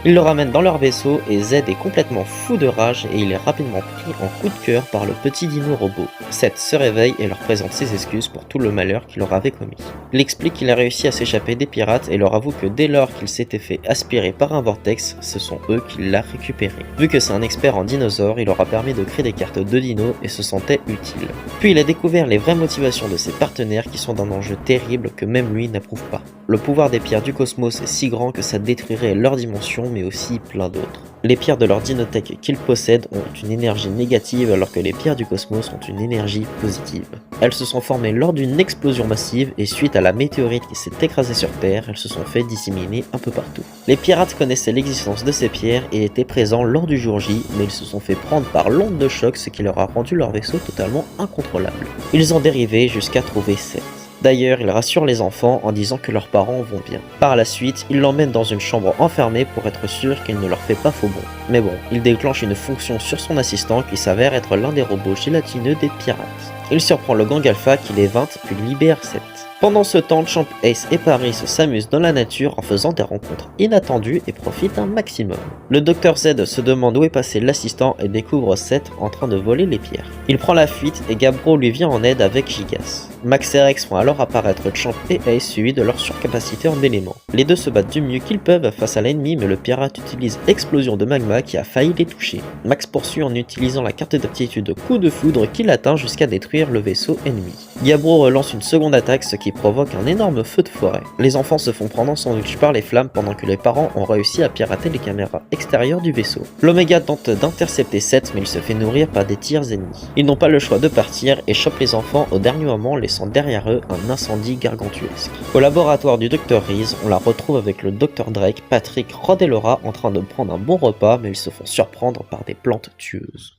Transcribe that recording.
Ils le ramènent dans leur vaisseau et Zed est complètement fou de rage et il est rapidement pris en coup de cœur par le petit dino robot. Seth se réveille et leur présente ses excuses pour tout le malheur qu'il leur avait commis. Il explique qu'il a réussi à s'échapper des pirates et leur avoue que dès lors qu'il s'était fait aspirer par un vortex, ce sont eux qui l'ont récupéré. Vu que c'est un expert en dinosaures, il leur a permis de créer des cartes de dinos et se sentait utile. Puis il a découvert les vraies motivations de ses partenaires qui sont d'un enjeu terrible que même lui n'approuve pas. Le pouvoir des pierres du cosmos est si grand que ça détruirait leur dimension mais aussi plein d'autres. Les pierres de leur dinothèque qu'ils possèdent ont une énergie négative alors que les pierres du cosmos ont une énergie positive. Elles se sont formées lors d'une explosion massive et suite à la météorite qui s'est écrasée sur Terre, elles se sont fait disséminer un peu partout. Les pirates connaissaient l'existence de ces pierres et étaient présents lors du jour J, mais ils se sont fait prendre par l'onde de choc, ce qui leur a rendu leur vaisseau totalement incontrôlable. Ils ont dérivé jusqu'à trouver Seth. D'ailleurs, il rassure les enfants en disant que leurs parents vont bien. Par la suite, il l'emmène dans une chambre enfermée pour être sûr qu'il ne leur fait pas faux bon. Mais bon, il déclenche une fonction sur son assistant qui s'avère être l'un des robots gélatineux des pirates. Il surprend le gang Alpha qui les vint puis libère Seth. Pendant ce temps, Champ, Ace et Paris s'amusent dans la nature en faisant des rencontres inattendues et profitent un maximum. Le Dr Z se demande où est passé l'assistant et découvre Seth en train de voler les pierres. Il prend la fuite et Gabbro lui vient en aide avec Gigas. Max et Rex font alors apparaître Champ et Ace suivis de leur surcapacité en éléments. Les deux se battent du mieux qu'ils peuvent face à l'ennemi mais le pirate utilise explosion de magma qui a failli les toucher. Max poursuit en utilisant la carte d'aptitude coup de foudre qui l'atteint jusqu'à détruire le vaisseau ennemi. Gabbro relance une seconde attaque ce qui provoque un énorme feu de forêt. Les enfants se font prendre en sandwich par les flammes pendant que les parents ont réussi à pirater les caméras extérieures du vaisseau. L'Oméga tente d'intercepter Seth mais il se fait nourrir par des tirs ennemis. Ils n'ont pas le choix de partir et chopent les enfants au dernier moment laissant derrière eux un incendie gargantuesque. Au laboratoire du Dr Reese, on la retrouve avec le Dr Drake, Patrick, Rod et Laura en train de prendre un bon repas mais ils se font surprendre par des plantes tueuses.